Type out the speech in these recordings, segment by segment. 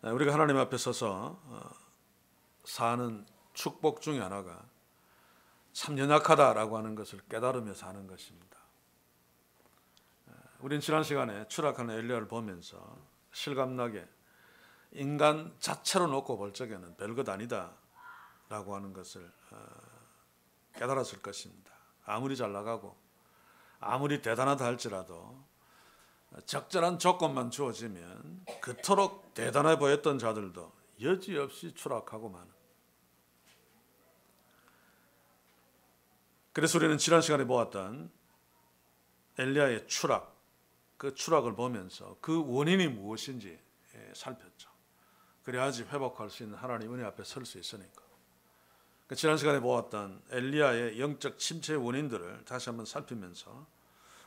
우리가 하나님 앞에 서서 사는 축복 중에 하나가 참 연약하다라고 하는 것을 깨달으며 사는 것입니다. 우린 지난 시간에 추락하는 엘리야를 보면서 실감나게 인간 자체로 놓고 볼 적에는 별것 아니다 라고 하는 것을 깨달았을 것입니다. 아무리 잘 나가고 아무리 대단하다 할지라도 적절한 조건만 주어지면 그토록 대단해 보였던 자들도 여지없이 추락하고 마는. 그래서 우리는 지난 시간에 보았던 엘리야의 추락, 그 추락을 보면서 그 원인이 무엇인지 살폈죠. 그래야지 회복할 수 있는 하나님 은혜 앞에 설 수 있으니까. 지난 시간에 보았던 엘리야의 영적 침체의 원인들을 다시 한번 살피면서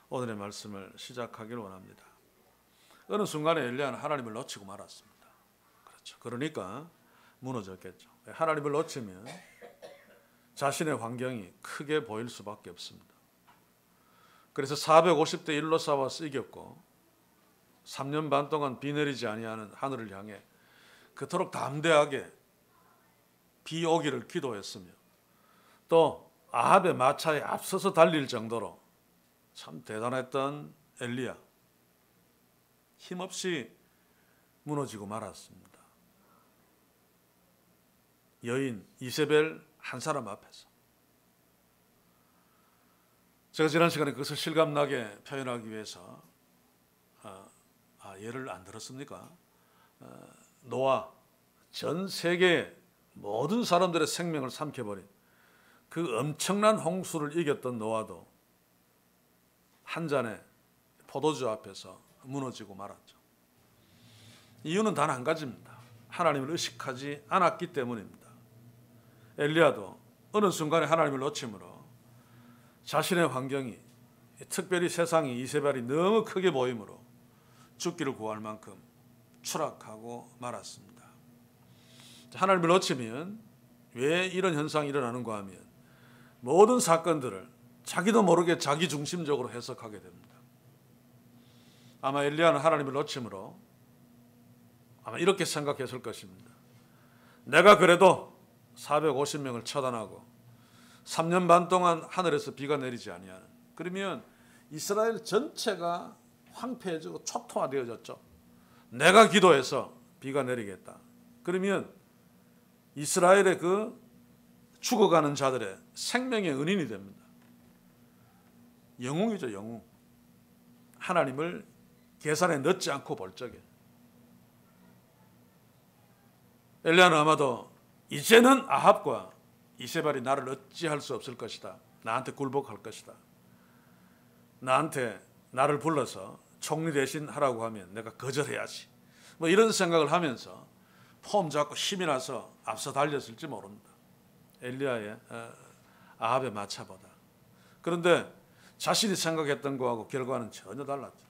오늘의 말씀을 시작하기를 원합니다. 어느 순간에 엘리야는 하나님을 놓치고 말았습니다. 그렇죠. 그러니까 무너졌겠죠. 하나님을 놓치면 자신의 환경이 크게 보일 수밖에 없습니다. 그래서 450대 1로 싸워서 이겼고 3년 반 동안 비 내리지 아니하는 하늘을 향해 그토록 담대하게 비 오기를 기도했으며 또 아합의 마차에 앞서서 달릴 정도로 참 대단했던 엘리야, 힘없이 무너지고 말았습니다. 여인 이세벨 한 사람 앞에서. 제가 지난 시간에 그것을 실감나게 표현하기 위해서 예를 안 들었습니까? 노아, 전 세계 모든 사람들의 생명을 삼켜버린 그 엄청난 홍수를 이겼던 노아도 한 잔의 포도주 앞에서 무너지고 말았죠. 이유는 단 한 가지입니다. 하나님을 의식하지 않았기 때문입니다. 엘리야도 어느 순간에 하나님을 놓침으로 자신의 환경이, 특별히 세상이 이세벨이 너무 크게 보이므로 죽기를 구할 만큼 추락하고 말았습니다. 하나님을 놓치면 왜 이런 현상이 일어나는가 하면 모든 사건들을 자기도 모르게 자기 중심적으로 해석하게 됩니다. 아마 엘리야는 하나님을 놓침으로 아마 이렇게 생각했을 것입니다. 내가 그래도 450명을 처단하고 3년 반 동안 하늘에서 비가 내리지 아니하는, 그러면 이스라엘 전체가 황폐해지고 초토화되어졌죠. 내가 기도해서 비가 내리겠다. 그러면 이스라엘의 그 죽어가는 자들의 생명의 은인이 됩니다. 영웅이죠, 영웅. 하나님을 계산에 넣지 않고 볼 적에. 엘리야는 아마도 이제는 아합과 이세벨이 나를 어찌할 수 없을 것이다. 나한테 굴복할 것이다. 나를 불러서 총리 대신 하라고 하면 내가 거절해야지. 뭐 이런 생각을 하면서 폼 잡고 힘이 나서 앞서 달렸을지 모릅니다. 엘리야의 아합의 마차보다. 그런데 자신이 생각했던 거하고 결과는 전혀 달랐죠.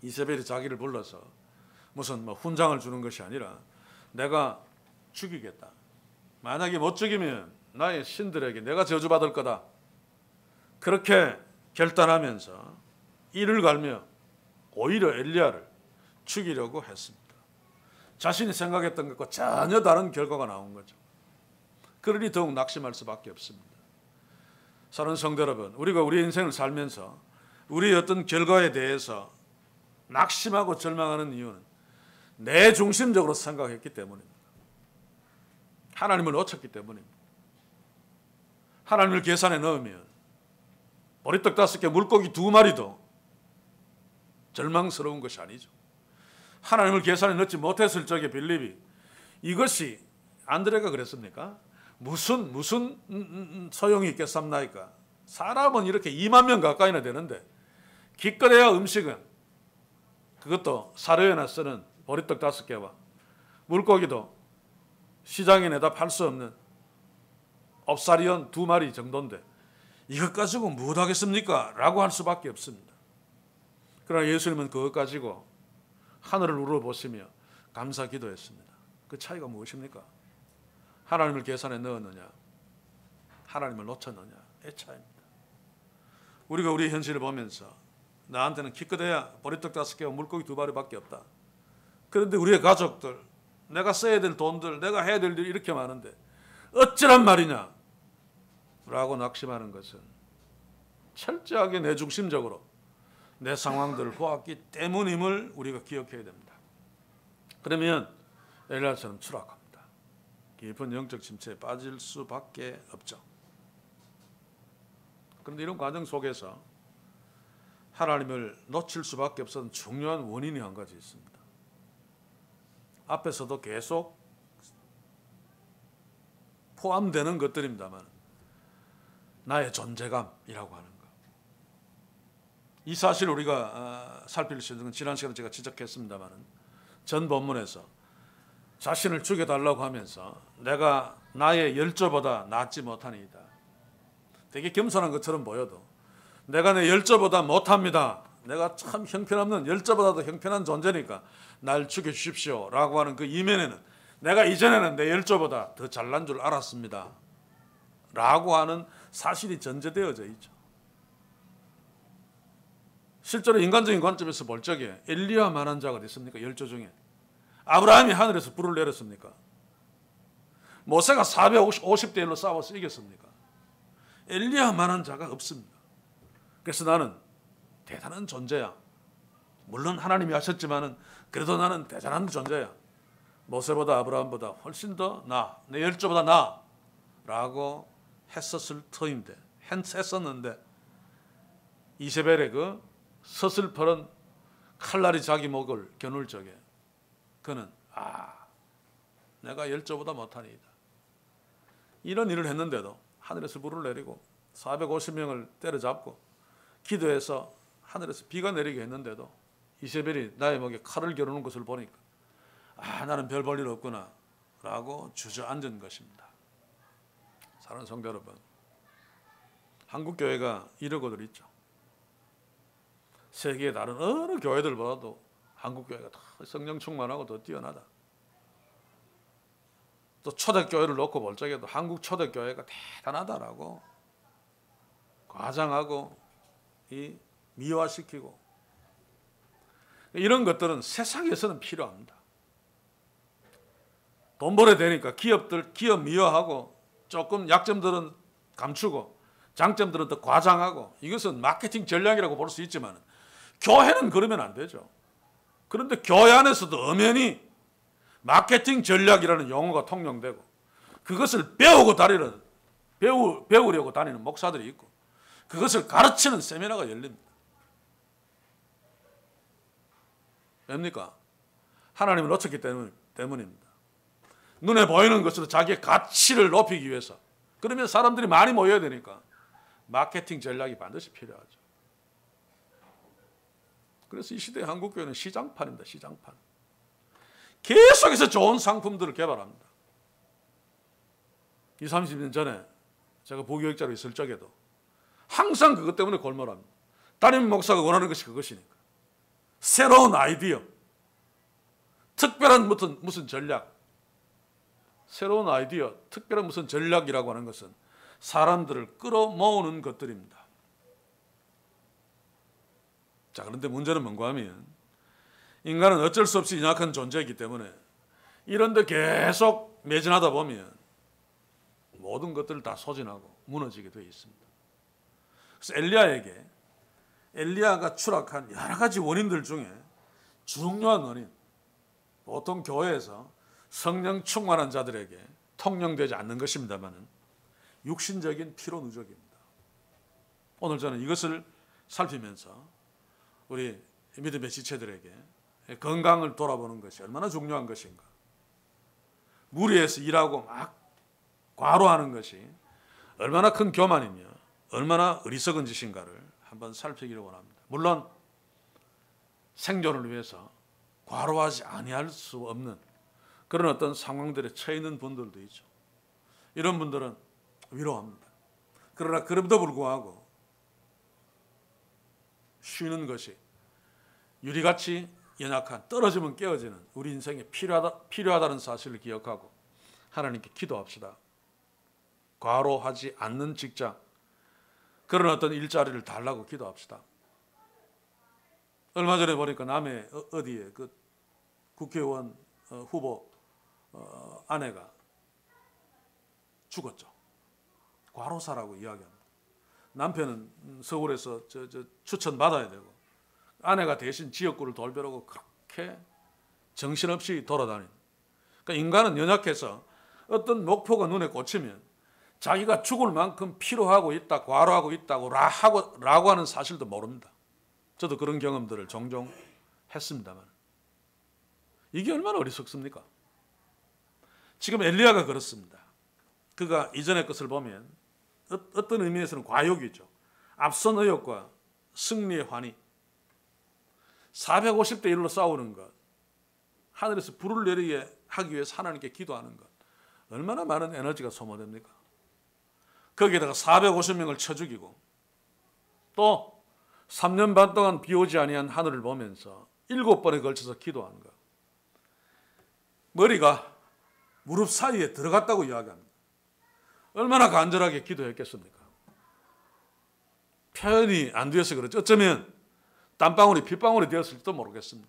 이세벨이 자기를 불러서 무슨 훈장을 주는 것이 아니라 내가 죽이겠다. 만약에 못 죽이면 나의 신들에게 내가 저주받을 거다. 그렇게 결단하면서 이를 갈며 오히려 엘리야를 죽이려고 했습니다. 자신이 생각했던 것과 전혀 다른 결과가 나온 거죠. 그러니 더욱 낙심할 수밖에 없습니다. 사랑하는 성도 여러분, 우리가 우리 인생을 살면서 우리의 어떤 결과에 대해서 낙심하고 절망하는 이유는 내 중심적으로 생각했기 때문입니다. 하나님을 놓쳤기 때문입니다. 하나님을 계산에 넣으면 보리떡 5개, 물고기 2마리도 절망스러운 것이 아니죠. 하나님을 계산에 넣지 못했을 적에 빌립이 이것이 안드레가 그랬습니까? 무슨 소용이 있겠습니까? 사람은 이렇게 2만 명 가까이나 되는데 기껏해야 음식은 그것도 사료에나 쓰는 보리떡 5개와 물고기도 시장에 내다 팔 수 없는 옵사리온 2마리 정도인데 이것 가지고 무엇 하겠습니까? 라고 할 수밖에 없습니다. 그러나 예수님은 그것 가지고 하늘을 우러보시며 감사 기도했습니다. 그 차이가 무엇입니까? 하나님을 계산에 넣었느냐, 하나님을 놓쳤느냐의 차이입니다. 우리가 우리 현실을 보면서 나한테는 기껏해야 보리떡 5개와 물고기 2마리밖에 없다. 그런데 우리의 가족들, 내가 써야 될 돈들, 내가 해야 될 일이 이렇게 많은데 어쩌란 말이냐 라고 낙심하는 것은 철저하게 내 중심적으로 내 상황들을 보았기 때문임을 우리가 기억해야 됩니다. 그러면 엘리야처럼 추락합니다. 깊은 영적 침체에 빠질 수밖에 없죠. 그런데 이런 과정 속에서 하나님을 놓칠 수밖에 없었던 중요한 원인이 한 가지 있습니다. 앞에서도 계속 포함되는 것들입니다만 나의 존재감이라고 하는 것. 이 사실을 우리가 살필 수 있는 건 지난 시간에 제가 지적했습니다만 전 본문에서 자신을 죽여달라고 하면서 내가 나의 열조보다 낫지 못하니이다. 되게 겸손한 것처럼 보여도 내가 내 열조보다 못합니다. 내가 참 형편없는 열조보다도 형편한 존재니까 날 죽여주십시오 라고 하는 그 이면에는 내가 이전에는 내 열조보다 더 잘난 줄 알았습니다 라고 하는 사실이 전제되어져 있죠. 실제로 인간적인 관점에서 볼 적에 엘리야만한 자가 어디 있습니까? 열조 중에. 아브라함이 하늘에서 불을 내렸습니까? 모세가 450대 1로 싸워서 이겼습니까? 엘리야만한 자가 없습니다. 그래서 나는 대단한 존재야. 물론 하나님이 하셨지만은 그래도 나는 대단한 존재야. 모세보다 아브라함보다 훨씬 더 나, 내 열조보다 나 라고 했었을 터인데 했었는데 이세벨의 그 서슬퍼런 칼날이 자기 목을 겨눌 적에 그는 내가 열조보다 못하니이다. 이런 일을 했는데도 하늘에서 불을 내리고 450명을 때려잡고 기도해서 하늘에서 비가 내리게 했는데도 이세벨이 나의 목에 칼을 겨누는 것을 보니까 나는 별 볼 일 없구나 라고 주저앉은 것입니다. 사랑하는 성도 여러분, 한국교회가 이러고들 있죠. 세계의 다른 어느 교회들보다도 한국교회가 더 성령 충만하고 더 뛰어나다. 또 초대교회를 놓고 볼 적에도 한국 초대교회가 대단하다라고 과장하고 미화시키고 이런 것들은 세상에서는 필요합니다. 돈 벌어야 되니까 기업 미화하고 조금 약점들은 감추고 장점들은 더 과장하고 이것은 마케팅 전략이라고 볼 수 있지만 교회는 그러면 안 되죠. 그런데 교회 안에서도 엄연히 마케팅 전략이라는 용어가 통용되고 그것을 배우려고 다니는 목사들이 있고 그것을 가르치는 세미나가 열립니다. 왜입니까? 하나님을 놓쳤기 때문입니다. 눈에 보이는 것으로 자기의 가치를 높이기 위해서. 그러면 사람들이 많이 모여야 되니까 마케팅 전략이 반드시 필요하죠. 그래서 이 시대의 한국교회는 시장판입니다. 시장판. 계속해서 좋은 상품들을 개발합니다. 20, 30년 전에 제가 부교육자로 있을 적에도 항상 그것 때문에 골몰합니다. 담임 목사가 원하는 것이 그것이니까. 새로운 아이디어, 특별한 무슨 전략, 새로운 아이디어, 특별한 무슨 전략이라고 하는 것은 사람들을 끌어모으는 것들입니다. 자, 그런데 문제는 뭔가 하면 인간은 어쩔 수 없이 연약한 존재이기 때문에 이런 데 계속 매진하다 보면 모든 것들을 다 소진하고 무너지게 되어 있습니다. 그래서 엘리야가 추락한 여러 가지 원인들 중에 중요한 원인, 보통 교회에서 성령 충만한 자들에게 통용되지 않는 것입니다만 육신적인 피로 누적입니다. 오늘 저는 이것을 살피면서 우리 믿음의 지체들에게 건강을 돌아보는 것이 얼마나 중요한 것인가, 무리해서 일하고 막 과로하는 것이 얼마나 큰 교만이며 얼마나 어리석은 짓인가를 한번 살피기를 원합니다. 물론 생존을 위해서 과로하지 아니할 수 없는 그런 어떤 상황들에 처해 있는 분들도 있죠. 이런 분들은 위로합니다. 그러나 그럼에도 불구하고 쉬는 것이 유리같이 연약한, 떨어지면 깨어지는 우리 인생에 필요하다는 사실을 기억하고 하나님께 기도합시다. 과로하지 않는 직장, 그런 어떤 일자리를 달라고 기도합시다. 얼마 전에 보니까 남해 어디에 그 국회의원 후보 아내가 죽었죠. 과로사라고 이야기합니다. 남편은 서울에서 추천 받아야 되고 아내가 대신 지역구를 돌벼라고 그렇게 정신없이 돌아다니는. 그러니까 인간은 연약해서 어떤 목표가 눈에 꽂히면 자기가 죽을 만큼 피로하고 있다, 과로하고 있다고 라고 하는 사실도 모릅니다. 저도 그런 경험들을 종종 했습니다만 이게 얼마나 어리석습니까? 지금 엘리야가 그렇습니다. 그가 이전의 것을 보면 어떤 의미에서는 과욕이죠. 앞선 의욕과 승리의 환희, 450대 1로 싸우는 것, 하늘에서 불을 내리게 하기 위해서 하나님께 기도하는 것, 얼마나 많은 에너지가 소모됩니까? 거기에다가 450명을 쳐 죽이고 또 3년 반 동안 비 오지 아니한 하늘을 보면서 7번에 걸쳐서 기도하는 것. 머리가 무릎 사이에 들어갔다고 이야기합니다. 얼마나 간절하게 기도했겠습니까? 표현이 안 되어서 그렇죠. 어쩌면 땀방울이 핏방울이 되었을지도 모르겠습니다.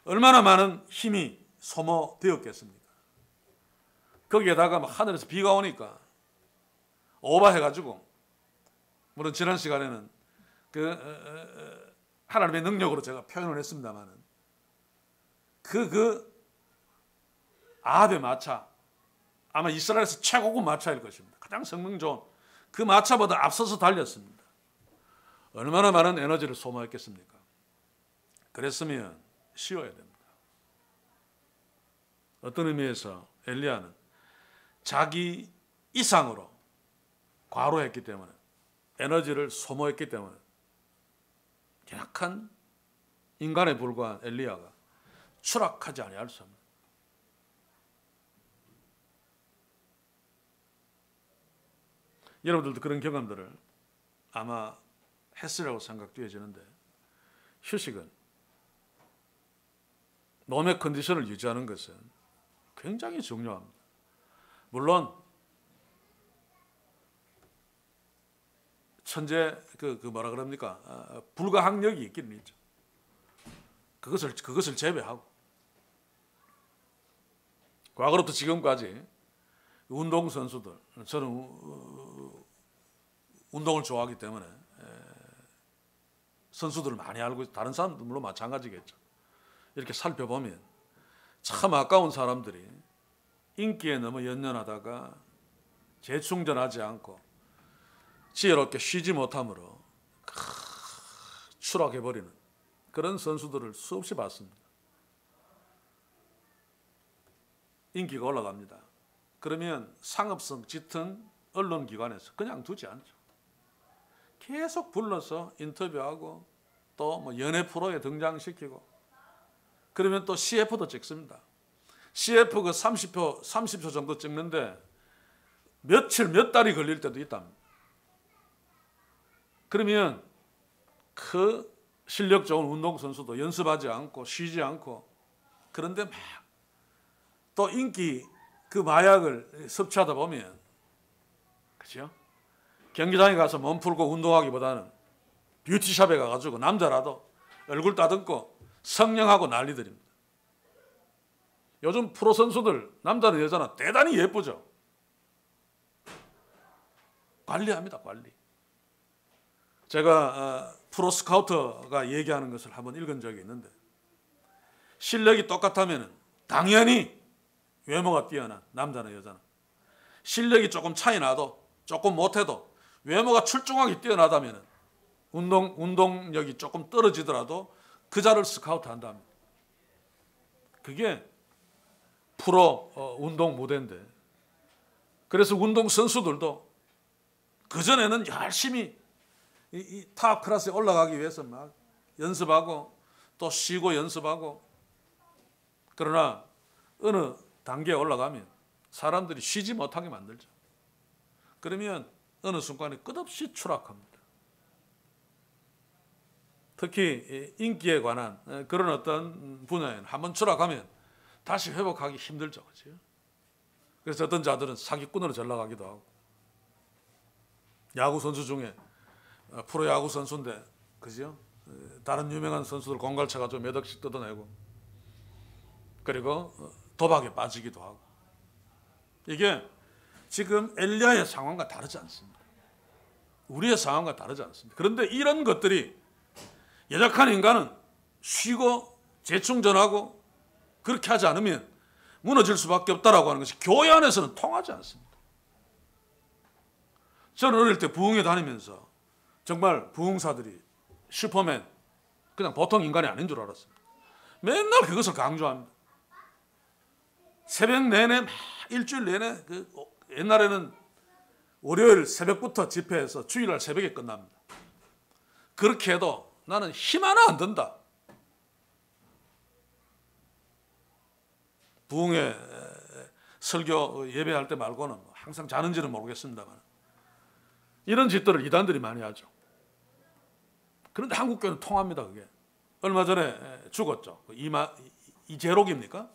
얼마나 많은 힘이 소모되었겠습니까? 거기에다가 막 하늘에서 비가 오니까 오버해가지고, 물론 지난 시간에는 하나님의 능력으로 제가 표현을 했습니다만은 아합의 마차, 아마 이스라엘에서 최고급 마차일 것입니다. 가장 성능 좋은 그 마차보다 앞서서 달렸습니다. 얼마나 많은 에너지를 소모했겠습니까? 그랬으면 쉬어야 됩니다. 어떤 의미에서 엘리야는 자기 이상으로 과로했기 때문에, 에너지를 소모했기 때문에 약한 인간에 불과한 엘리야가 추락하지 아니할 수 없는, 여러분들도 그런 경험들을 아마 했으라고 생각되어지는데, 휴식은, 몸의 컨디션을 유지하는 것은 굉장히 중요합니다. 물론 천재 뭐라 그럽니까? 불가항력이 있기는 있죠. 그것을 제외하고 과거로부터 지금까지 운동 선수들, 저는 운동을 좋아하기 때문에 선수들을 많이 알고 있고 다른 사람도 물론 마찬가지겠죠. 이렇게 살펴보면 참 아까운 사람들이 인기에 너무 연연하다가 재충전하지 않고 지혜롭게 쉬지 못함으로 추락해버리는 그런 선수들을 수없이 봤습니다. 인기가 올라갑니다. 그러면 상업성 짙은 언론기관에서 그냥 두지 않죠. 계속 불러서 인터뷰하고 또 뭐 연예 프로에 등장시키고, 그러면 또 CF도 찍습니다. CF 그 30초 정도 찍는데 며칠 몇 달이 걸릴 때도 있답니다. 그러면 그 실력 좋은 운동선수도 연습하지 않고 쉬지 않고, 그런데 막 또 인기 그 마약을 섭취하다 보면, 그죠? 경기장에 가서 몸 풀고 운동하기보다는 뷰티샵에 가가지고 남자라도 얼굴 따듬고 성령하고 난리들입니다. 요즘 프로 선수들 남자나 여자나 대단히 예쁘죠. 관리합니다, 관리. 제가 프로 스카우터가 얘기하는 것을 한번 읽은 적이 있는데, 실력이 똑같다면 당연히 외모가 뛰어난 남자나 여자나, 실력이 조금 차이 나도 조금 못해도 외모가 출중하게 뛰어나다면 운동력이 조금 떨어지더라도 그 자를 스카우트 한답니다. 그게 프로 운동 무대인데, 그래서 운동 선수들도 그전에는 열심히 이 탑 클래스에 올라가기 위해서 막 연습하고 또 쉬고 연습하고, 그러나 어느 단계에 올라가면 사람들이 쉬지 못하게 만들죠. 그러면 어느 순간에 끝없이 추락합니다. 특히 인기에 관한 그런 어떤 분야에는 한번 추락하면 다시 회복하기 힘들죠. 그렇죠? 그래서 어떤 자들은 사기꾼으로 전락하기도 하고, 야구 선수 중에 프로야구 선수인데, 그죠? 다른 유명한 선수들 공갈 쳐가지고 몇 억씩 뜯어내고, 그리고 도박에 빠지기도 하고. 이게 지금 엘리야의 상황과 다르지 않습니다. 우리의 상황과 다르지 않습니다. 그런데 이런 것들이 연약한 인간은 쉬고 재충전하고 그렇게 하지 않으면 무너질 수밖에 없다라고 하는 것이 교회 안에서는 통하지 않습니다. 저는 어릴 때 부흥회 다니면서 정말 부흥사들이 슈퍼맨, 그냥 보통 인간이 아닌 줄 알았습니다. 맨날 그것을 강조합니다. 새벽 내내 막 일주일 내내 옛날에는 월요일 새벽부터 집회해서 주일날 새벽에 끝납니다. 그렇게 해도 나는 힘 하나 안 든다. 부흥회 설교 예배할 때 말고는 항상 자는지는 모르겠습니다만 이런 짓들을 이단들이 많이 하죠. 그런데 한국교회는 통합니다. 그게 얼마 전에 죽었죠. 이재록입니까?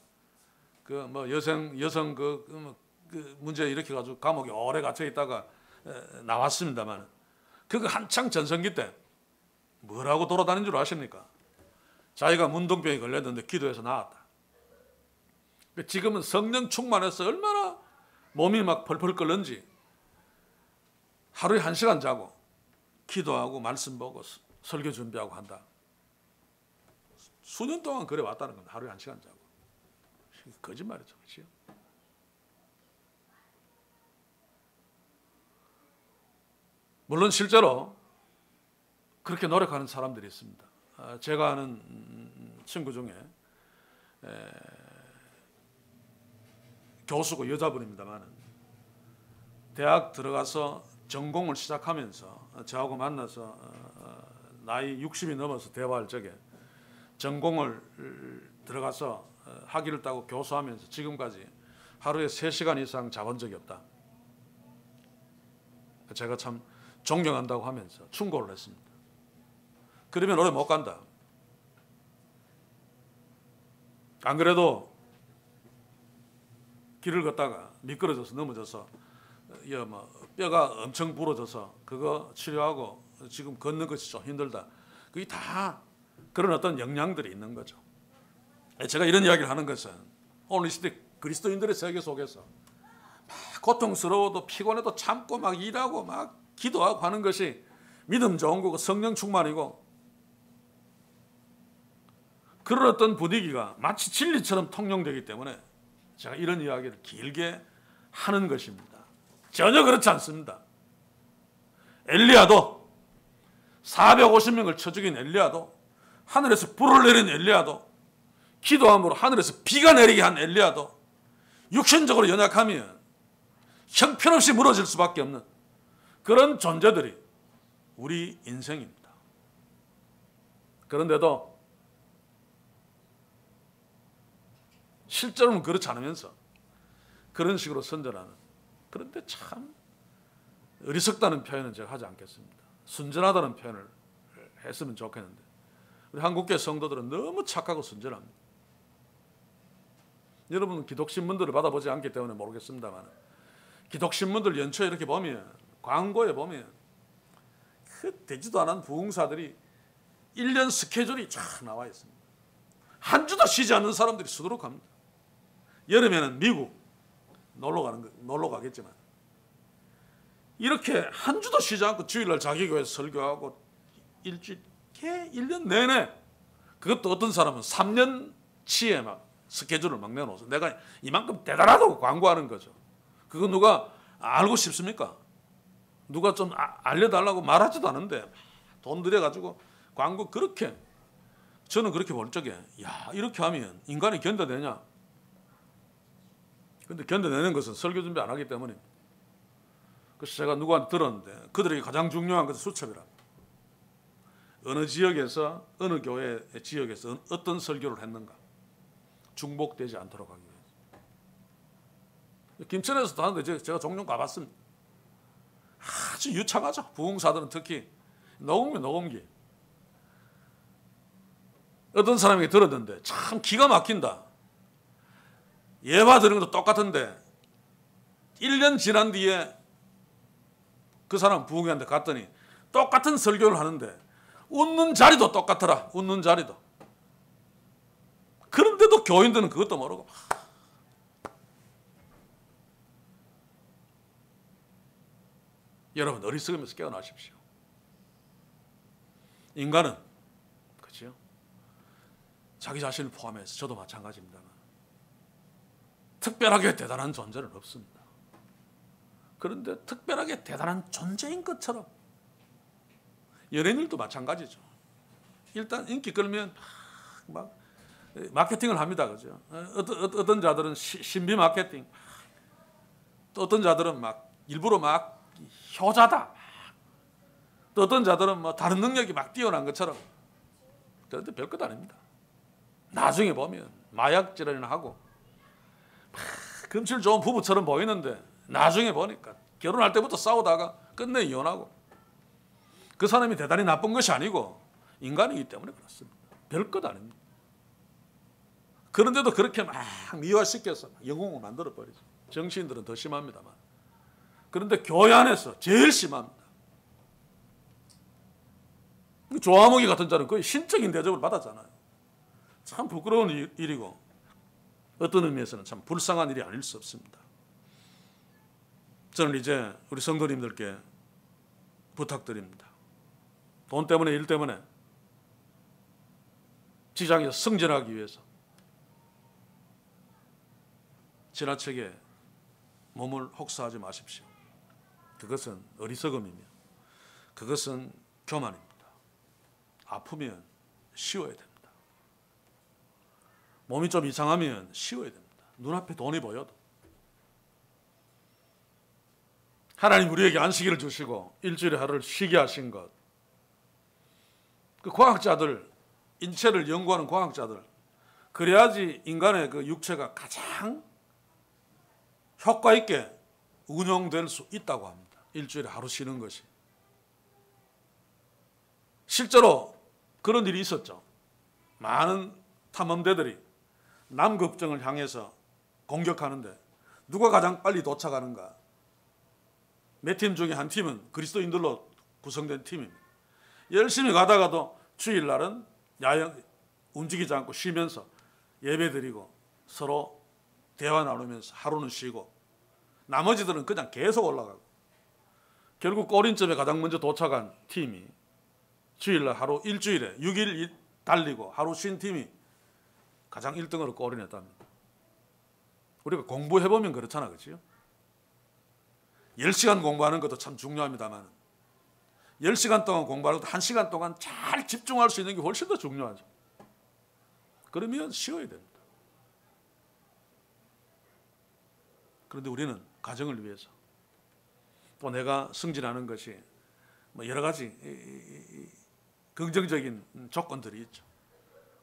그 뭐 여성 그 문제 일으켜 가지고 감옥에 오래 갇혀 있다가 나왔습니다만 그거 한창 전성기 때 뭐라고 돌아다닌 줄 아십니까? 자기가 문둥병이 걸렸는데 기도해서 나았다. 지금은 성령 충만해서 얼마나 몸이 막 펄펄 끓는지 하루에 1시간 자고 기도하고 말씀 보고 설교 준비하고 한다. 수년 동안 그래 왔다는 겁니다. 하루에 1시간 자고. 거짓말이죠. 그렇죠? 물론 실제로 그렇게 노력하는 사람들이 있습니다. 제가 아는 친구 중에 교수고 여자분입니다만 대학 들어가서 전공을 시작하면서 저하고 만나서 나이 60이 넘어서 대화할 적에 전공을 들어가서 학위를 따고 교수하면서 지금까지 하루에 3시간 이상 자본 적이 없다. 제가 참 존경한다고 하면서 충고를 했습니다. 그러면 오래 못 간다. 안 그래도 길을 걷다가 미끄러져서 넘어져서 뼈가 엄청 부러져서 그거 치료하고 지금 걷는 것이 좀 힘들다. 그게 다 그런 어떤 영향들이 있는 거죠. 제가 이런 이야기를 하는 것은 오늘 이 시대 그리스도인들의 세계 속에서 막 고통스러워도 피곤해도 참고 막 일하고 막 기도하고 하는 것이 믿음 좋은 거고 성령 충만이고 그런 어떤 분위기가 마치 진리처럼 통용되기 때문에 제가 이런 이야기를 길게 하는 것입니다. 전혀 그렇지 않습니다. 엘리야도 450명을 쳐 죽인 엘리야도 하늘에서 불을 내린 엘리야도 기도함으로 하늘에서 비가 내리게 한 엘리야도 육신적으로 연약하면 형편없이 무너질 수밖에 없는 그런 존재들이 우리 인생입니다. 그런데도 실제로는 그렇지 않으면서 그런 식으로 선전하는, 그런데 참 어리석다는 표현은 제가 하지 않겠습니다. 순전하다는 표현을 했으면 좋겠는데 우리 한국교회 성도들은 너무 착하고 순전합니다. 여러분은 기독신문들을 받아보지 않기 때문에 모르겠습니다만 기독신문들 연초에 이렇게 보면 광고에 보면 그 되지도 않은 부흥사들이 1년 스케줄이 쫙 나와 있습니다. 한 주도 쉬지 않는 사람들이 수두룩합니다. 여름에는 미국 놀러 가겠지만 이렇게 한 주도 쉬지 않고 주일날 자기 교회에서 설교하고 일주일 1년 내내, 그것도 어떤 사람은 3년치에 막 스케줄을 막 내놓아서 내가 이만큼 대단하다고 광고하는 거죠. 그거 누가 알고 싶습니까? 누가 좀 알려달라고 말하지도 않은데 돈 들여가지고 광고 그렇게, 저는 그렇게 볼 적에 야, 이렇게 하면 인간이 견뎌내냐? 근데 견뎌내는 것은 설교 준비 안 하기 때문입니다. 그래서 제가 누구한테 들었는데 그들에게 가장 중요한 것은 수첩이라. 어느 지역에서, 어느 교회 지역에서 어떤 설교를 했는가 중복되지 않도록 하기 위해서. 김천에서도 하는데 제가 종종 가봤습니다. 아주 유창하죠. 부흥사들은 특히 녹음기. 어떤 사람에게 들었는데 참 기가 막힌다. 예화 들은 것도 똑같은데 1년 지난 뒤에 그 사람 부흥회한테 갔더니 똑같은 설교를 하는데 웃는 자리도 똑같더라. 웃는 자리도. 그런데도 그런데도 교인들은 그것도 모르고 여러분 어리석으면서 깨어나십시오. 인간은 그렇죠? 자기 자신을 포함해서 저도 마찬가지입니다만 특별하게 대단한 존재는 없습니다. 그런데 특별하게 대단한 존재인 것처럼 연예인들도 마찬가지죠. 일단 인기 끌면 막 마케팅을 합니다. 그죠? 어떤 자들은 신비 마케팅, 또 어떤 자들은 막 일부러 막 효자다. 또 어떤 자들은 뭐 다른 능력이 막 뛰어난 것처럼. 그런데 별것 아닙니다. 나중에 보면 마약질이나 하고 금실 좋은 부부처럼 보이는데 나중에 보니까 결혼할 때부터 싸우다가 끝내 이혼하고 그 사람이 대단히 나쁜 것이 아니고 인간이기 때문에 그렇습니다. 별것 아닙니다. 그런데도 그렇게 막 미화시켜서 영웅을 만들어버리죠. 정치인들은 더 심합니다만. 그런데 교회 안에서 제일 심합니다. 조화목이 같은 자는 거의 신적인 대접을 받았잖아요. 참 부끄러운 일이고 어떤 의미에서는 참 불쌍한 일이 아닐 수 없습니다. 저는 이제 우리 성도님들께 부탁드립니다. 돈 때문에 일 때문에 직장에서 승진하기 위해서 지나치게 몸을 혹사하지 마십시오. 그것은 어리석음이며 그것은 교만입니다. 아프면 쉬어야 됩니다. 몸이 좀 이상하면 쉬어야 됩니다. 눈앞에 돈이 보여도. 하나님 우리에게 안식일을 주시고 일주일에 하루를 쉬게 하신 것. 그 과학자들, 인체를 연구하는 과학자들, 그래야지 인간의 그 육체가 가장 효과 있게 운영될 수 있다고 합니다. 일주일에 하루 쉬는 것이. 실제로 그런 일이 있었죠. 많은 탐험대들이 남극정을 향해서 공격하는데 누가 가장 빨리 도착하는가? 몇 팀 중에 한 팀은 그리스도인들로 구성된 팀입니다. 열심히 가다가도 주일날은 야영 움직이지 않고 쉬면서 예배드리고 서로 대화 나누면서 하루는 쉬고 나머지들은 그냥 계속 올라가고 결국 꼬린점에 가장 먼저 도착한 팀이 주일날 하루 일주일에 6일 달리고 하루 쉰 팀이 가장 1등으로 꼬린했답니다. 우리가 공부해보면 그렇잖아, 그렇죠? 10시간 공부하는 것도 참 중요합니다만 10시간 동안 공부하는 것도 1시간 동안 잘 집중할 수 있는 게 훨씬 더 중요하죠. 그러면 쉬어야 됩니다. 그런데 우리는 가정을 위해서 또 내가 승진하는 것이 뭐 여러 가지 긍정적인 조건들이 있죠.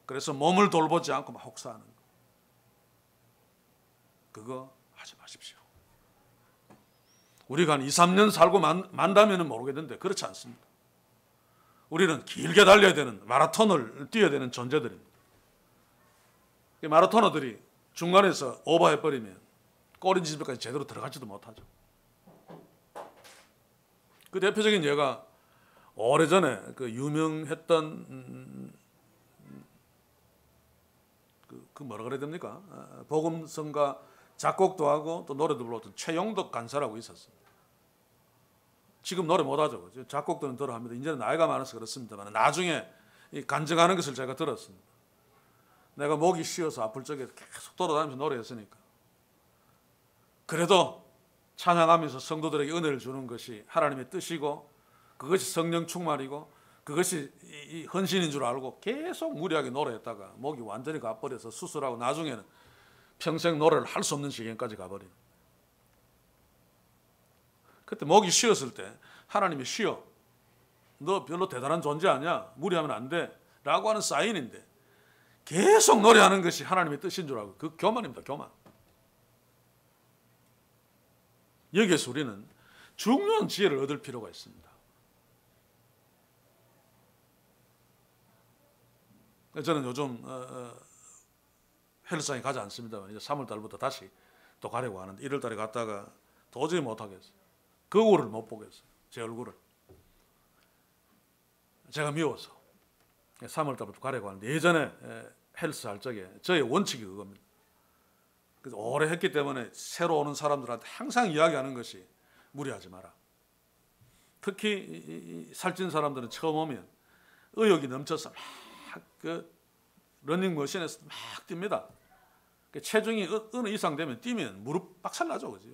그래서 몸을 돌보지 않고 막 혹사하는 거. 그거 하지 마십시오. 우리가 한 2, 3년 살고 만다면 모르겠는데 그렇지 않습니다. 우리는 길게 달려야 되는 마라톤을 뛰어야 되는 존재들입니다. 마라토너들이 중간에서 오버해버리면 꼬린 집에까지 제대로 들어가지도 못하죠. 그 대표적인 예가 오래전에 그 유명했던 그 뭐라 그래야 됩니까? 복음성가 작곡도 하고 또 노래도 불렀던 최용덕 간사라고 있었습니다. 지금 노래 못하죠. 작곡들은 덜 합니다. 이제는 나이가 많아서 그렇습니다만 나중에 이 간증하는 것을 제가 들었습니다. 내가 목이 쉬어서 아플 적에 계속 돌아다니면서 노래했으니까. 그래도 찬양하면서 성도들에게 은혜를 주는 것이 하나님의 뜻이고 그것이 성령 충만이고 그것이 이 헌신인 줄 알고 계속 무리하게 노래했다가 목이 완전히 가버려서 수술하고 나중에는 평생 노래를 할 수 없는 지경까지 가버린. 그때 목이 쉬었을 때 하나님이 쉬어. 너 별로 대단한 존재 아니야. 무리하면 안 돼. 라고 하는 사인인데 계속 노래하는 것이 하나님의 뜻인 줄 알고 그 교만입니다. 교만. 여기에서 우리는 중요한 지혜를 얻을 필요가 있습니다. 저는 요즘 헬스장에 가지 않습니다만 이제 3월 달부터 다시 또 가려고 하는데 1월 달에 갔다가 도저히 못 하겠어요. 거울을 못 보겠어요. 제 얼굴을. 제가 미워서 3월 달부터 가려고 하는데 예전에 헬스 할 적에 저의 원칙이 그겁니다. 그래서 오래 했기 때문에 새로 오는 사람들한테 항상 이야기하는 것이 무리하지 마라. 특히 살찐 사람들은 처음 오면 의욕이 넘쳐서 막 그 러닝머신에서 막 뜁니다. 체중이 어느 이상 되면 뛰면 무릎 박살나죠, 그죠?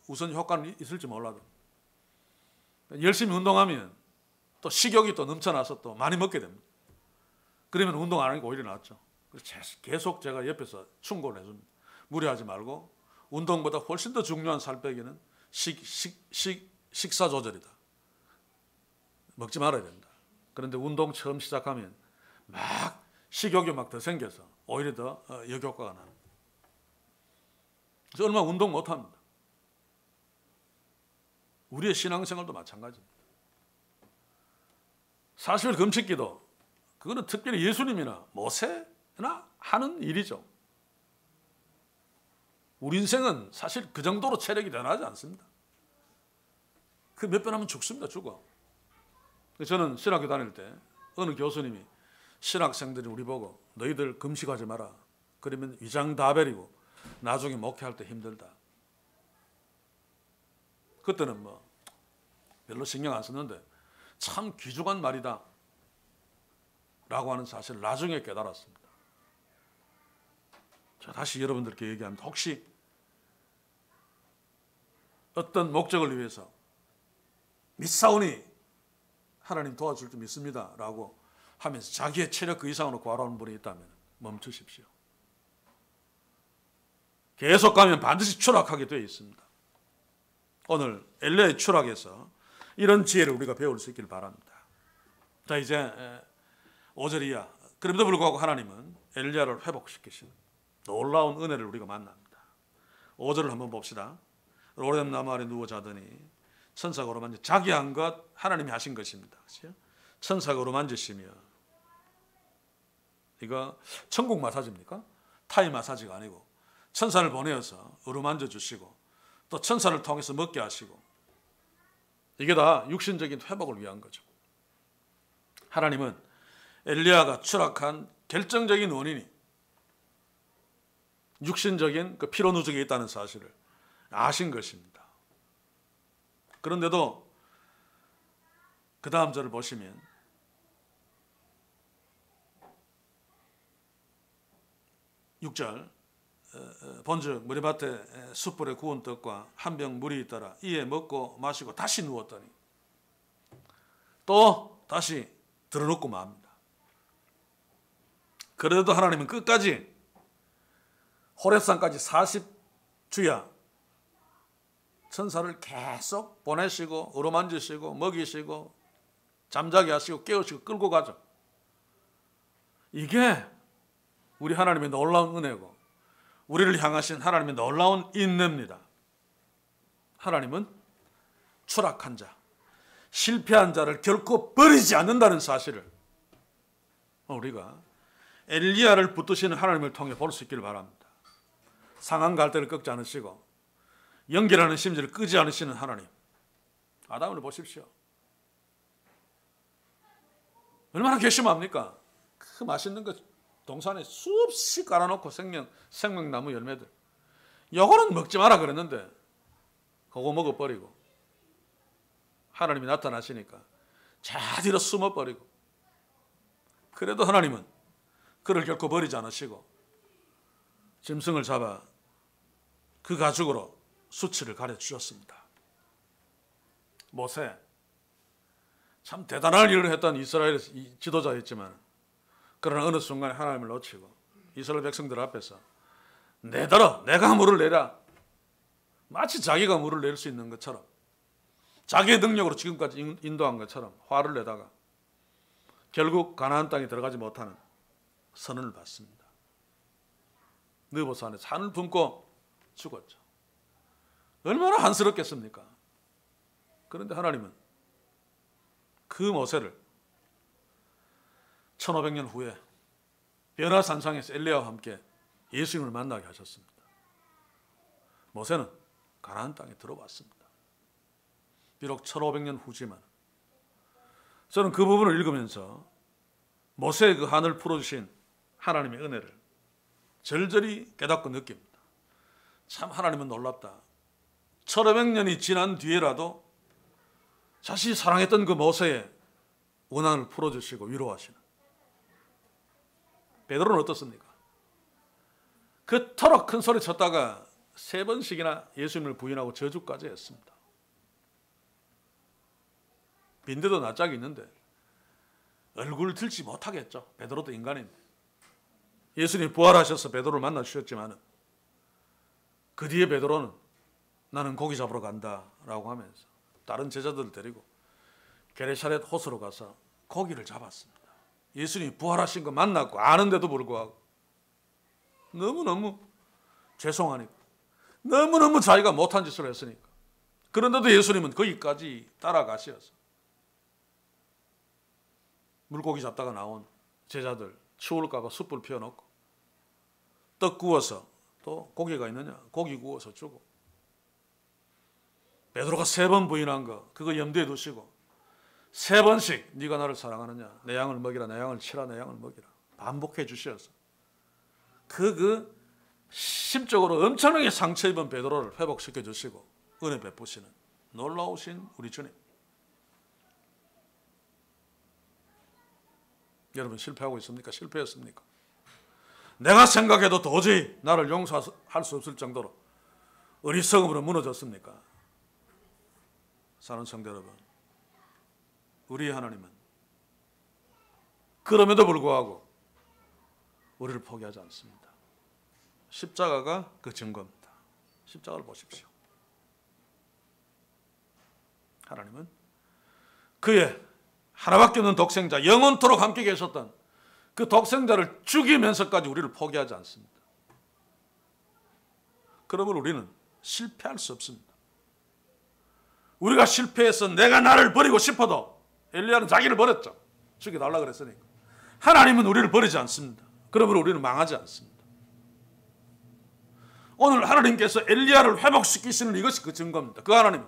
우선 효과는 있을지 몰라도 열심히 운동하면 또 식욕이 또 넘쳐나서 또 많이 먹게 됩니다. 그러면 운동 안 하니까 오히려 낫죠. 그래서 계속 제가 옆에서 충고를 해줍니다. 무리하지 말고 운동보다 훨씬 더 중요한 살 빼기는 식사 조절이다. 먹지 말아야 된다. 그런데 운동 처음 시작하면 막 식욕이 막 더 생겨서 오히려 더 역효과가 나는. 그래서 얼마 운동 못합니다. 우리의 신앙생활도 마찬가지입니다. 40일 금식기도 그거는 특별히 예수님이나 모세나 하는 일이죠. 우리 인생은 사실 그 정도로 체력이 대단하지 않습니다. 그 몇 번 하면 죽습니다. 죽어. 저는 신학교 다닐 때 어느 교수님이 신학생들이 우리 보고 너희들 금식하지 마라. 그러면 위장 다 베리고 나중에 목회할 때 힘들다. 그때는 뭐 별로 신경 안 썼는데 참 귀중한 말이다 라고 하는 사실을 나중에 깨달았습니다. 자, 다시 여러분들께 얘기합니다. 혹시 어떤 목적을 위해서 믿사오니 하나님 도와줄 줄 믿습니다 라고 하면서 자기의 체력 그 이상으로 구하라는 분이 있다면 멈추십시오. 계속 가면 반드시 추락하게 되어 있습니다. 오늘 엘리야의 추락에서 이런 지혜를 우리가 배울 수 있길 바랍니다. 자, 이제 5절 이하. 그럼에도 불구하고 하나님은 엘리야를 회복시키신 놀라운 은혜를 우리가 만납니다. 5절을 한번 봅시다. 오레ம் 나무 아래 누워 자더니 천사가 어루만져 자기 한 것 하나님이 하신 것입니다. 그렇죠? 천사가 어루만지시며 이거 천국 마사지입니까? 타이 마사지가 아니고 천사를 보내어서 어루만져 주시고 또 천사를 통해서 먹게 하시고 이게 다 육신적인 회복을 위한 거죠. 하나님은 엘리야가 추락한 결정적인 원인이 육신적인 그 피로 누적이 있다는 사실을 아신 것입니다. 그런데도 그 다음 절을 보시면 (6절) 본즉 머리밭에 숯불에 구운 떡과 한 병 물이 있더라. 이에 먹고 마시고 다시 누웠더니 또 다시 들어놓고 맙니다. 그래도 하나님은 끝까지 호렙산까지 40주야 천사를 계속 보내시고 어루만지시고 먹이시고 잠자게 하시고 깨우시고 끌고 가죠. 이게 우리 하나님의 놀라운 은혜고 우리를 향하신 하나님의 놀라운 인내입니다. 하나님은 추락한 자, 실패한 자를 결코 버리지 않는다는 사실을 우리가 엘리야를 붙드시는 하나님을 통해 볼 수 있기를 바랍니다. 상한 갈대를 꺾지 않으시고 연결하는 심지를 끄지 않으시는 하나님. 아담을 보십시오. 얼마나 괘씸합니까? 그 맛있는 거 동산에 수없이 깔아놓고 생명나무 열매들. 요거는 먹지 마라 그랬는데 그거 먹어버리고 하나님이 나타나시니까 자 뒤로 숨어버리고 그래도 하나님은 그를 결코 버리지 않으시고 짐승을 잡아 그 가죽으로 수치를 가려주셨습니다. 모세 참 대단한 일을 했던 이스라엘 지도자였지만 그러나 어느 순간에 하나님을 놓치고 이스라엘 백성들 앞에서 내더러 내가 물을 내라 마치 자기가 물을 낼 수 있는 것처럼 자기의 능력으로 지금까지 인도한 것처럼 화를 내다가 결국 가나안 땅에 들어가지 못하는 선언을 받습니다. 느보산에 산을 품고 죽었죠. 얼마나 한스럽겠습니까? 그런데 하나님은 그 모세를 1500년 후에 변화산상에서 엘리야와 함께 예수님을 만나게 하셨습니다. 모세는 가나안 땅에 들어왔습니다. 비록 1500년 후지만 저는 그 부분을 읽으면서 모세의 그 한을 풀어주신 하나님의 은혜를 절절히 깨닫고 느낍니다. 참 하나님은 놀랍다. 1500년이 지난 뒤에라도 자신이 사랑했던 그 모세의 원한을 풀어주시고 위로하시는. 베드로는 어떻습니까? 그토록 큰 소리 쳤다가 3번씩이나 예수님을 부인하고 저주까지 했습니다. 빈대도 낯짝이 있는데 얼굴을 들지 못하겠죠. 베드로도 인간인데. 예수님이 부활하셔서 베드로를 만나 주셨지만 그 뒤에 베드로는 나는 고기 잡으러 간다 라고 하면서 다른 제자들을 데리고 게네사렛 호수로 가서 고기를 잡았습니다. 예수님이 부활하신 거 만났고 아는데도 불구하고 너무너무 죄송하니까, 너무너무 자기가 못한 짓을 했으니까. 그런데도 예수님은 거기까지 따라가셔서 물고기 잡다가 나온 제자들 추울까 봐 숯불 피워놓고 떡 구워서, 또 고기가 있느냐 고기 구워서 주고, 베드로가 3번 부인한 거 그거 염두에 두시고 3번씩 네가 나를 사랑하느냐, 내 양을 먹이라, 내 양을 치라, 내 양을 먹이라 반복해 주셔서 그 심적으로 엄청나게 상처 입은 베드로를 회복시켜 주시고 은혜 베푸시는 놀라우신 우리 주님. 여러분 실패하고 있습니까? 실패했습니까? 내가 생각해도 도저히 나를 용서할 수 없을 정도로 어리석음으로 무너졌습니까? 사랑하는 성도 여러분, 우리 하나님은 그럼에도 불구하고 우리를 포기하지 않습니다. 십자가가 그 증거입니다. 십자가를 보십시오. 하나님은 그의 하나밖에 없는 독생자, 영원토록 함께 계셨던 그 독생자를 죽이면서까지 우리를 포기하지 않습니다. 그러므로 우리는 실패할 수 없습니다. 우리가 실패해서 내가 나를 버리고 싶어도, 엘리야는 자기를 버렸죠. 죽여달라 그랬으니까. 하나님은 우리를 버리지 않습니다. 그러므로 우리는 망하지 않습니다. 오늘 하나님께서 엘리야를 회복시키시는 이것이 그 증거입니다. 그 하나님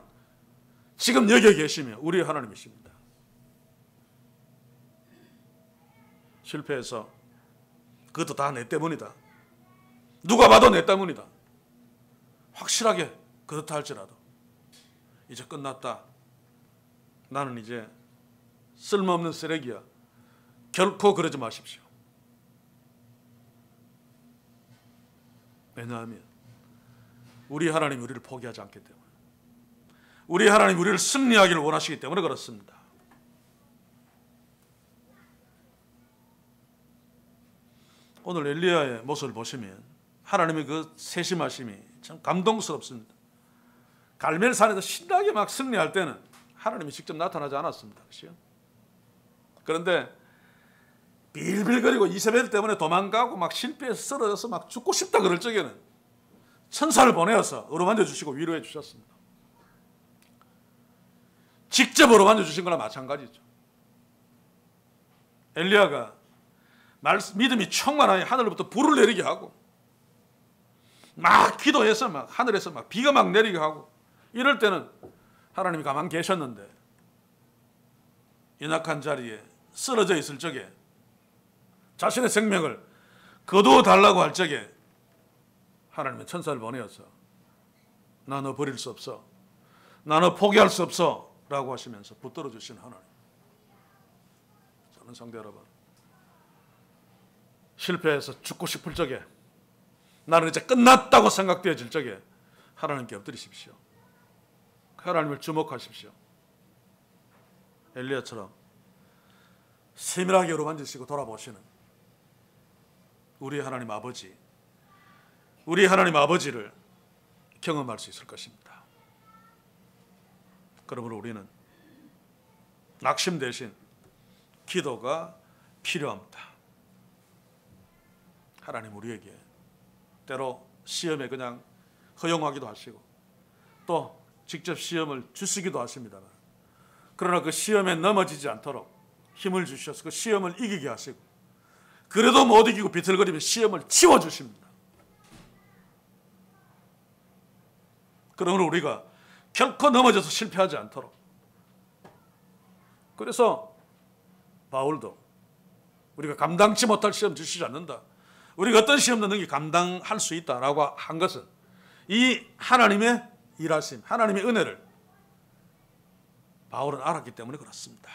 지금 여기에 계시며 우리의 하나님이십니다. 실패해서 그것도 다 내 때문이다, 누가 봐도 내 때문이다, 확실하게 그렇다 할지라도 이제 끝났다, 나는 이제 쓸모없는 쓰레기야, 결코 그러지 마십시오. 왜냐하면 우리 하나님이 우리를 포기하지 않기 때문에, 우리 하나님이 우리를 승리하기를 원하시기 때문에 그렇습니다. 오늘 엘리야의 모습을 보시면 하나님의 그 세심하심이 참 감동스럽습니다. 갈멜산에서 신나게 막 승리할 때는 하나님이 직접 나타나지 않았습니다. 그렇죠? 그런데 빌빌거리고 이세벨 때문에 도망가고 막 실패해서 쓰러져서 막 죽고 싶다 그럴 적에는 천사를 보내어서 어루만져 주시고 위로해 주셨습니다. 직접 어루만져 주신 거나 마찬가지죠. 엘리야가 믿음이 충만하니 하늘로부터 불을 내리게 하고 막 기도해서 막 하늘에서 막 비가 막 내리게 하고 이럴 때는 하나님이 가만 계셨는데 연약한 자리에 쓰러져 있을 적에 자신의 생명을 거두어 달라고 할 적에 하나님의 천사를 보내어서 나 너 버릴 수 없어, 나 너 포기할 수 없어 라고 하시면서 붙들어 주신 하나님. 저는 성도 여러분, 실패해서 죽고 싶을 적에, 나는 이제 끝났다고 생각되어질 적에 하나님께 엎드리십시오. 하나님을 주목하십시오. 엘리야처럼 세밀하게 어루만지시고 돌아보시는 우리 하나님 아버지, 우리 하나님 아버지를 경험할 수 있을 것입니다. 그러므로 우리는 낙심 대신 기도가 필요합니다. 하나님 우리에게 때로 시험에 그냥 허용하기도 하시고 또 직접 시험을 주시기도 하십니다만, 그러나 그 시험에 넘어지지 않도록 힘을 주셔서 그 시험을 이기게 하시고, 그래도 못 이기고 비틀거리면 시험을 치워주십니다. 그러므로 우리가 결코 넘어져서 실패하지 않도록, 그래서 바울도 우리가 감당치 못할 시험 주시지 않는다. 우리가 어떤 시험도 능히 감당할 수 있다라고 한 것은 이 하나님의 일하심, 하나님의 은혜를 바울은 알았기 때문에 그렇습니다.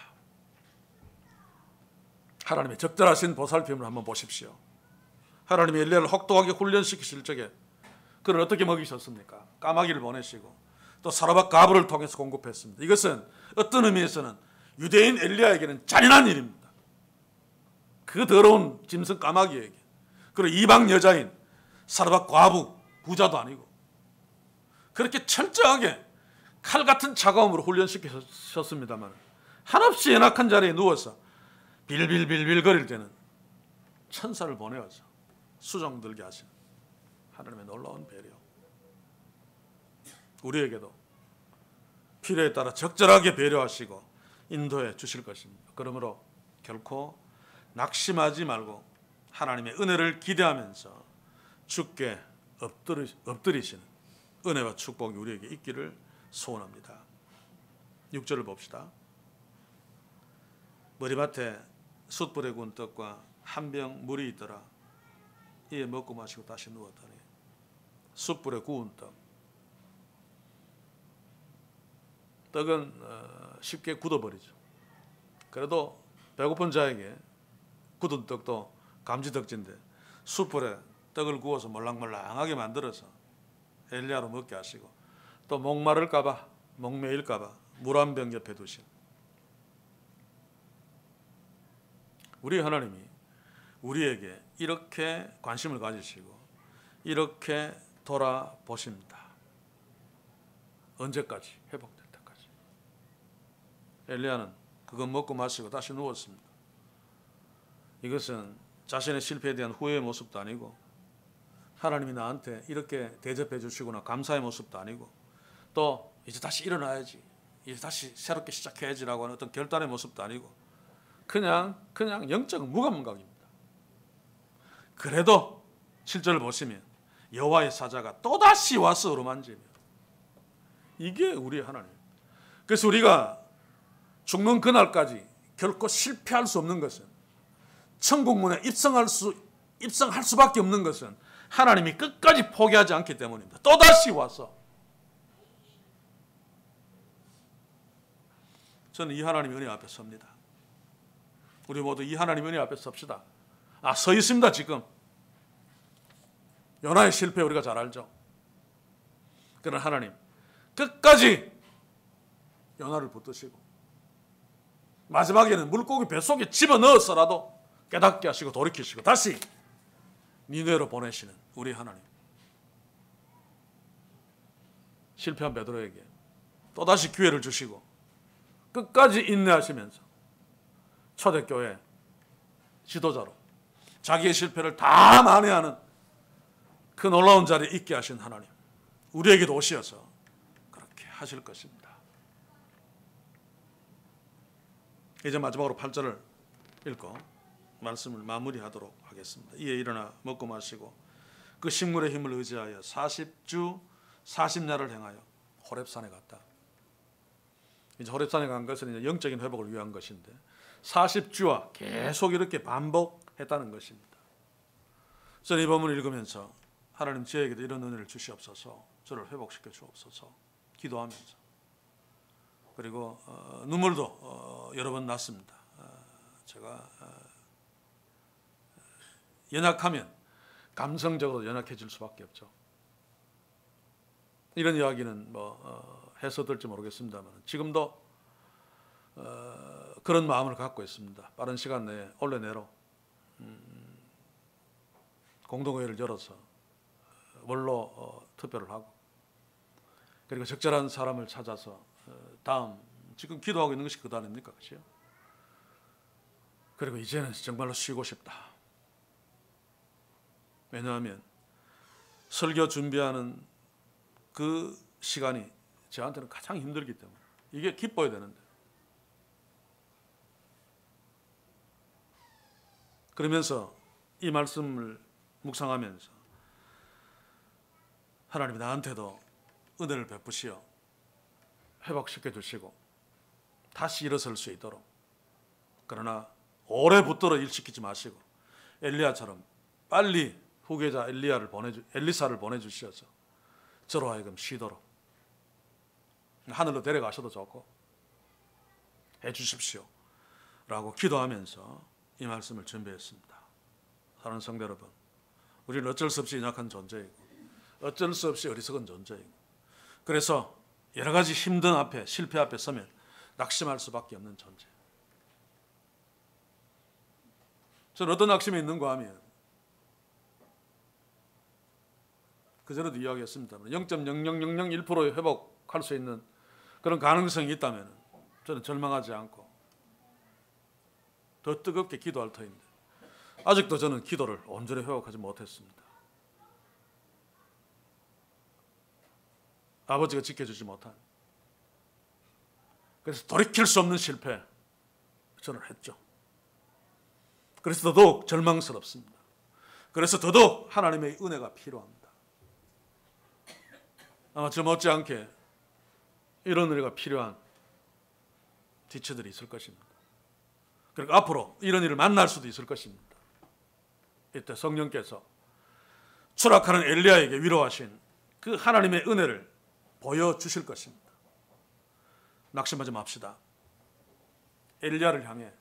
하나님의 적절하신 보살핌을 한번 보십시오. 하나님이 엘리야를 혹독하게 훈련시키실 적에 그를 어떻게 먹이셨습니까? 까마귀를 보내시고 또 사르밧 가부를 통해서 공급했습니다. 이것은 어떤 의미에서는 유대인 엘리야에게는 잔인한 일입니다. 그 더러운 짐승 까마귀에게, 그리고 이방 여자인 사르밧 과부, 부자도 아니고 그렇게 철저하게 칼 같은 차가움으로 훈련시키셨습니다만 한없이 연약한 자리에 누워서 빌빌빌빌 거릴 때는 천사를 보내어서 수종 들게 하시는 하나님의 놀라운 배려. 우리에게도 필요에 따라 적절하게 배려하시고 인도해 주실 것입니다. 그러므로 결코 낙심하지 말고 하나님의 은혜를 기대하면서 주께 엎드리시는 은혜와 축복이 우리에게 있기를 소원합니다. 6절을 봅시다. 머리맡에 숯불에 구운 떡과 한 병 물이 있더라. 이에 먹고 마시고 다시 누웠더니 숯불에 구운 떡. 떡은 쉽게 굳어버리죠. 그래도 배고픈 자에게 굳은 떡도 감지덕진데 숯불에 떡을 구워서 몰랑몰랑하게 만들어서 엘리야로 먹게 하시고 또 목마를까봐 목매일까봐 물 한 병 옆에 두신 우리 하나님이 우리에게 이렇게 관심을 가지시고 이렇게 돌아보십니다. 언제까지? 회복될 때까지. 엘리야는 그거 먹고 마시고 다시 누웠습니다. 이것은 자신의 실패에 대한 후회의 모습도 아니고 하나님이 나한테 이렇게 대접해 주시구나 감사의 모습도 아니고 또 이제 다시 일어나야지, 이제 다시 새롭게 시작해야지라고 하는 어떤 결단의 모습도 아니고 그냥 영적 무감각입니다. 그래도 7절을 보시면 여호와의 사자가 또다시 와서 어루만지며, 이게 우리 하나님. 그래서 우리가 죽는 그날까지 결코 실패할 수 없는 것은, 천국문에 입성할 수밖에 없는 것은 하나님이 끝까지 포기하지 않기 때문입니다. 또다시 와서. 저는 이 하나님의 은혜 앞에 섭니다. 우리 모두 이 하나님의 은혜 앞에 섭시다. 서 있습니다. 지금 요나의 실패 우리가 잘 알죠. 그러나 하나님 끝까지 요나를 붙드시고 마지막에는 물고기 뱃속에 집어넣어서라도 깨닫게 하시고 돌이키시고 다시 니느웨로 보내시는 우리 하나님. 실패한 베드로에게 또다시 기회를 주시고 끝까지 인내하시면서 초대교회 지도자로 자기의 실패를 다 만회하는 그 놀라운 자리에 있게 하신 하나님, 우리에게도 오시어서 그렇게 하실 것입니다. 이제 마지막으로 8절을 읽고 말씀을 마무리하도록 하겠습니다. 이에 일어나 먹고 마시고 그 식물의 힘을 의지하여 40주 40야를 행하여 호렙산에 갔다. 이제 호렙산에 간 것은 이제 영적인 회복을 위한 것인데 40주와 계속 이렇게 반복했다는 것입니다. 저는 이 본문을 읽으면서 하나님 저에게도 이런 은혜를 주시옵소서, 저를 회복시켜 주옵소서 기도하면서, 그리고 눈물도 여러 번 났습니다. 제가 연약하면 감성적으로 연약해질 수밖에 없죠. 이런 이야기는 해서 될지 모르겠습니다만 지금도 그런 마음을 갖고 있습니다. 빠른 시간 내에 올해내로 공동회의를 열어서 원로 투표를 하고 그리고 적절한 사람을 찾아서 다음 지금 기도하고 있는 것이 그거 아닙니까? 그렇죠? 그리고 이제는 정말로 쉬고 싶다. 왜냐하면 설교 준비하는 그 시간이 저한테는 가장 힘들기 때문에 이게 기뻐야 되는데, 그러면서 이 말씀을 묵상하면서 하나님이 나한테도 은혜를 베푸시어 회복시켜 주시고 다시 일어설 수 있도록, 그러나 오래 붙들어 일시키지 마시고 엘리야처럼 빨리 후계자 엘리사를 보내주셔서 저로 하여금 쉬도록 하늘로 데려가셔도 좋고 해주십시오 라고 기도하면서 이 말씀을 준비했습니다. 사랑하는 성도 여러분, 우리는 어쩔 수 없이 연약한 존재이고 어쩔 수 없이 어리석은 존재이고 그래서 여러 가지 힘든 앞에 실패 앞에 서면 낙심할 수밖에 없는 존재. 저는 어떤 낙심이 있는가 하면 그전에도 이야기했습니다만 0.00001%의 회복할 수 있는 그런 가능성이 있다면 저는 절망하지 않고 더 뜨겁게 기도할 터인데 아직도 저는 기도를 온전히 회복하지 못했습니다. 아버지가 지켜주지 못한, 그래서 돌이킬 수 없는 실패 저는 했죠. 그래서 더더욱 절망스럽습니다. 그래서 더더욱 하나님의 은혜가 필요합니다. 아마 저 못지않게 이런 은혜가 필요한 지체들이 있을 것입니다. 그리고 앞으로 이런 일을 만날 수도 있을 것입니다. 이때 성령께서 추락하는 엘리야에게 위로하신 그 하나님의 은혜를 보여주실 것입니다. 낙심하지 맙시다. 엘리야를 향해,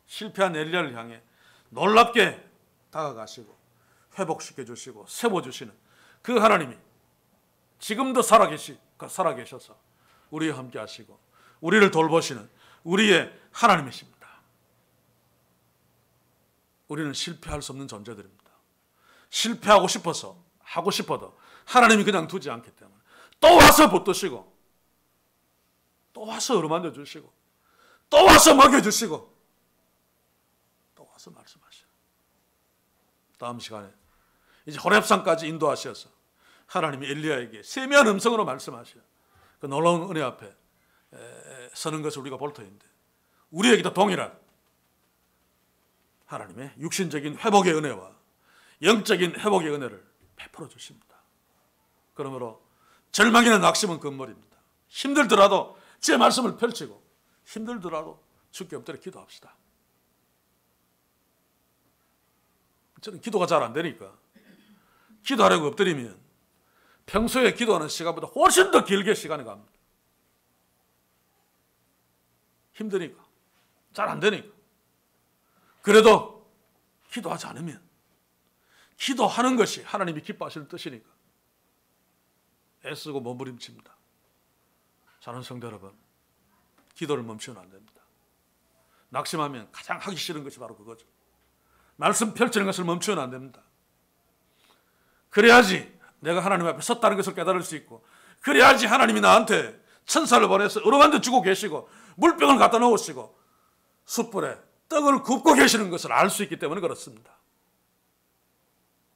실패한 엘리야를 향해 놀랍게 다가가시고 회복시켜 주시고 세워주시는 그 하나님이 지금도 살아계셔서 우리와 함께 하시고 우리를 돌보시는 우리의 하나님이십니다. 우리는 실패할 수 없는 존재들입니다. 실패하고 싶어서 하고 싶어도 하나님이 그냥 두지 않기 때문에 또 와서 붙드시고 또 와서 어루만져 주시고 또 와서 먹여주시고 또 와서 말씀하시고 다음 시간에 이제 호렙산까지 인도하셔서 하나님이 엘리야에게 세미한 음성으로 말씀하셔 그 놀라운 은혜 앞에 서는 것을 우리가 볼 터인데 우리에게도 동일한 하나님의 육신적인 회복의 은혜와 영적인 회복의 은혜를 베풀어 주십니다. 그러므로 절망이나 낙심은 금물입니다. 힘들더라도 제 말씀을 펼치고 힘들더라도 주께 엎드려 기도합시다. 저는 기도가 잘 안 되니까 기도하려고 엎드리면 평소에 기도하는 시간보다 훨씬 더 길게 시간이 갑니다. 힘드니까 잘 안 되니까. 그래도 기도하지 않으면 기도하는 것이 하나님이 기뻐하시는 뜻이니까 애쓰고 몸부림칩니다. 사랑하는 성도 여러분, 기도를 멈추면 안 됩니다. 낙심하면 가장 하기 싫은 것이 바로 그거죠. 말씀 펼치는 것을 멈추면 안 됩니다. 그래야지 내가 하나님 앞에 섰다는 것을 깨달을 수 있고 그래야지 하나님이 나한테 천사를 보내서 어루만져 주고 계시고 물병을 갖다 놓으시고 숯불에 떡을 굽고 계시는 것을 알 수 있기 때문에 그렇습니다.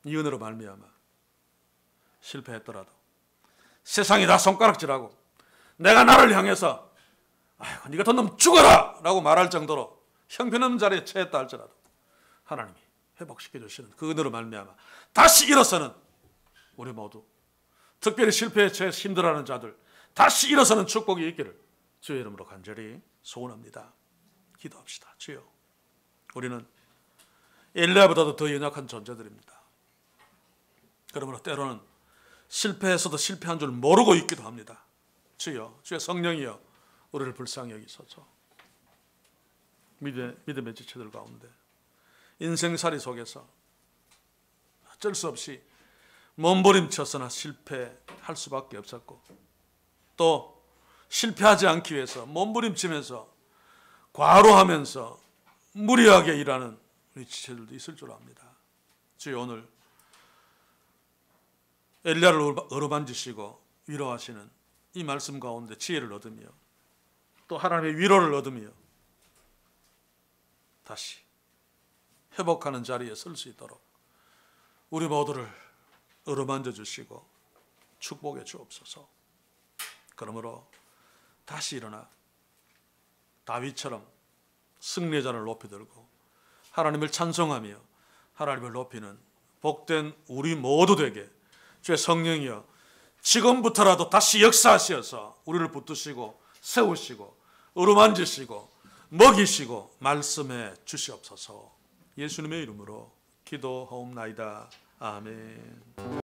이 은혜로 말미암아 실패했더라도 세상이 다 손가락질하고 내가 나를 향해서 아이고 네가 돈 놈 죽어라 라고 말할 정도로 형편없는 자리에 처했다 할지라도 하나님이 회복시켜 주시는 그 은혜로 말미암아 다시 일어서는 우리 모두 특별히 실패에 처해서 힘들어하는 자들 다시 일어서는 축복이 있기를 주의 이름으로 간절히 소원합니다. 기도합시다. 주여, 우리는 엘리야보다도 더 연약한 존재들입니다. 그러므로 때로는 실패해서도 실패한 줄 모르고 있기도 합니다. 주여, 주의 성령이여 우리를 불쌍히 여기소서. 믿음의 지체들 가운데 인생살이 속에서 어쩔 수 없이 몸부림쳤으나 실패할 수밖에 없었고 또 실패하지 않기 위해서 몸부림치면서 과로하면서 무리하게 일하는 우리 지체들도 있을 줄 압니다. 주여, 오늘 엘리야를 어루만지시고 위로하시는 이 말씀 가운데 지혜를 얻으며 또 하나님의 위로를 얻으며 다시 회복하는 자리에 설 수 있도록 우리 모두를 어루만져 주시고 축복해 주옵소서. 그러므로 다시 일어나 다윗처럼 승리의 잔을 높이 들고 하나님을 찬송하며 하나님을 높이는 복된 우리 모두 되게 주의 성령이여 지금부터라도 다시 역사하셔서 우리를 붙드시고 세우시고 어루만지시고 먹이시고 말씀해 주시옵소서. 예수님의 이름으로 기도하옵나이다. 아멘.